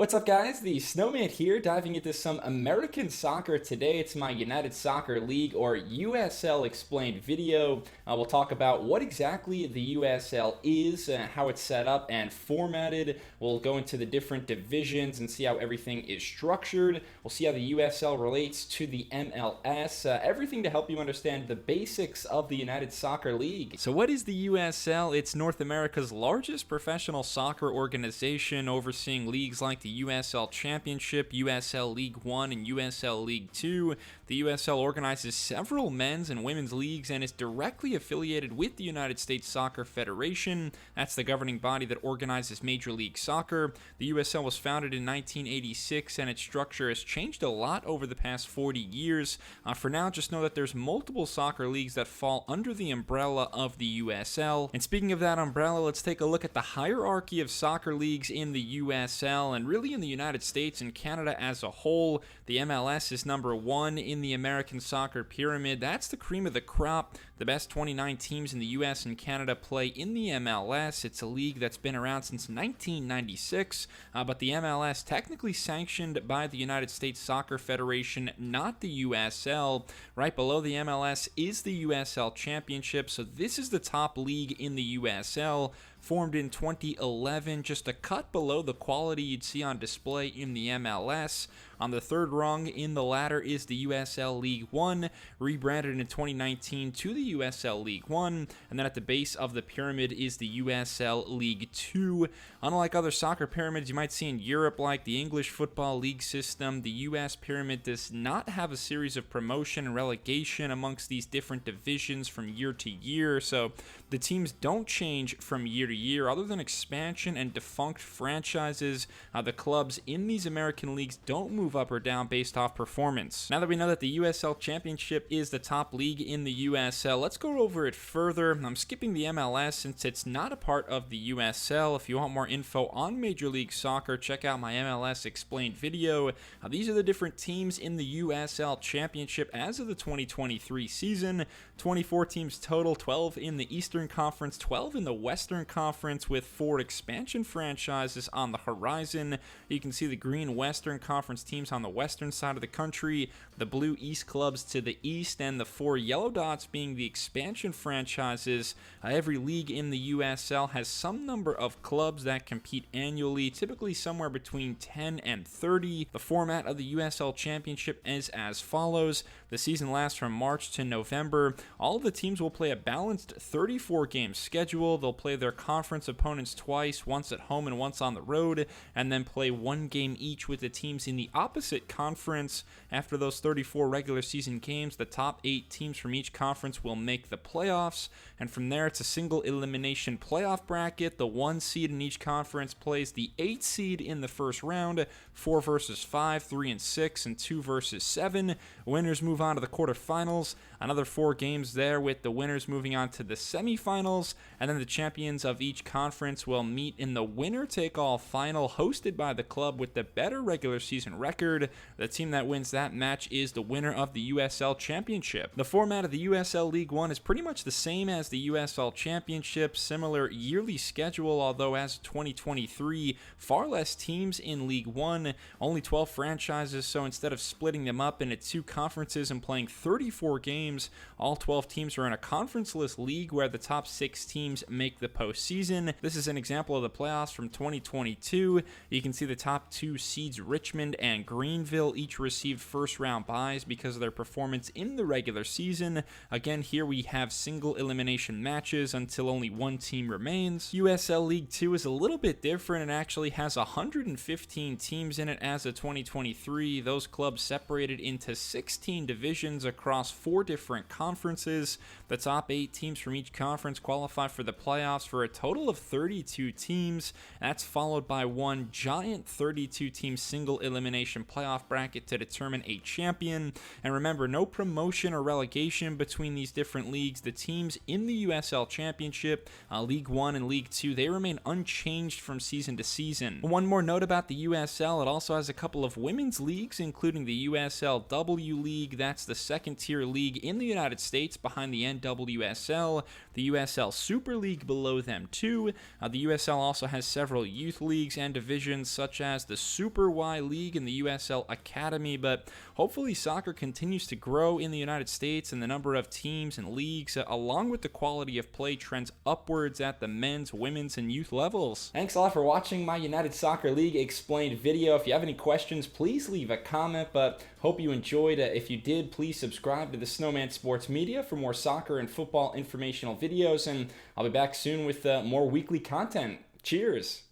What's up, guys? The Snowman here, diving into some American soccer today. It's my United Soccer League, or USL Explained video. We'll talk about what exactly the USL is, how it's set up and formatted. We'll go into the different divisions and see how everything is structured. We'll see how the USL relates to the MLS. Everything to help you understand the basics of the United Soccer League. So what is the USL? It's North America's largest professional soccer organization, overseeing leagues like the USL Championship, USL League 1, and USL League 2. The USL organizes several men's and women's leagues and is directly affiliated with the United States Soccer Federation. That's the governing body that organizes Major League Soccer. The USL was founded in 1986 and its structure has changed a lot over the past 40 years. For now, just know that there's multiple soccer leagues that fall under the umbrella of the USL. And speaking of that umbrella, let's take a look at the hierarchy of soccer leagues in the USL and really in the United States and Canada as a whole. The MLS is number 1 in the American soccer pyramid. That's the cream of the crop. The best 29 teams in the US and Canada play in the MLS. It's a league that's been around since 1996, but the MLS technically sanctioned by the United States Soccer Federation, not the USL. Right below the MLS is the USL Championship, so this is the top league in the USL. Formed in 2011, just a cut below the quality you'd see on display in the MLS. On the third rung in the ladder is the USL League 1, rebranded in 2019 to the USL League 1, and then at the base of the pyramid is the USL League 2. Unlike other soccer pyramids you might see in Europe, like the English Football League system, the US pyramid does not have a series of promotion and relegation amongst these different divisions from year to year, so the teams don't change from year to year. Other than expansion and defunct franchises, the clubs in these American leagues don't move up or down based off performance. Now that we know that the USL Championship is the top league in the USL, let's go over it further. I'm skipping the MLS since it's not a part of the USL. If you want more info on Major League Soccer, check out my MLS Explained video. These are the different teams in the USL Championship as of the 2023 season. 24 teams total, 12 in the Eastern Conference, 12 in the Western Conference, with 4 expansion franchises on the horizon. You can see the green Western Conference teams on the western side of the country, the blue East clubs to the east, and the 4 yellow dots being the expansion franchises. Every league in the USL has some number of clubs that compete annually, typically somewhere between 10 and 30. The format of the USL Championship is as follows. The season lasts from March to November. All of the teams will play a balanced 34-game schedule. They'll play their conference opponents twice, once at home and once on the road, and then play 1 game each with the teams in the opposite conference. After those 34 regular season games, the top 8 teams from each conference will make the playoffs, and from there it's a single elimination playoff bracket. The 1 seed in each conference plays the 8 seed in the first round, 4 versus 5, 3 and 6, and 2 versus 7. Winners move on to the quarterfinals, another 4 games there with the winners moving on to the semifinals, and then the champions of each conference will meet in the winner-take-all final hosted by the club with the better regular season record. The team that wins that match is the winner of the USL Championship. The format of the USL League 1 is pretty much the same as the USL Championship, similar yearly schedule, although as of 2023, far less teams in League 1, only 12 franchises, so instead of splitting them up into 2 conferences and playing 34 games, all 12 teams are in a conference-less league where the top 6 teams make the postseason. This is an example of the playoffs from 2022. You can see the top 2 seeds, Richmond and Greenville, each received first-round byes because of their performance in the regular season. Again, here we have single elimination matches until only 1 team remains. USL League 2 is a little bit different and actually has 115 teams in it as of 2023. Those clubs separated into 16 divisions across 4 different conferences. The top 8 teams from each conference qualify for the playoffs for a total of 32 teams. That's followed by 1 giant 32-team single elimination playoff bracket to determine a champion. And remember, no promotion or relegation between these different leagues. The teams in the USL Championship, League 1 and League 2, they remain unchanged from season to season. One more note about the USL, it also has a couple of women's leagues, including the USLW League. That's the second tier league in the United States behind the NWSL, the USL Super League below them too. The USL also has several youth leagues and divisions such as the Super Y League and the USL Academy, but hopefully soccer continues to grow in the United States and the number of teams and leagues, along with the quality of play, trends upwards at the men's, women's, and youth levels. Thanks a lot for watching my United Soccer League explained video. If you have any questions, please leave a comment, but hope you enjoyed. If you did, please subscribe to the Snowman Sports Media for more soccer and football informational videos, and I'll be back soon with more weekly content. Cheers!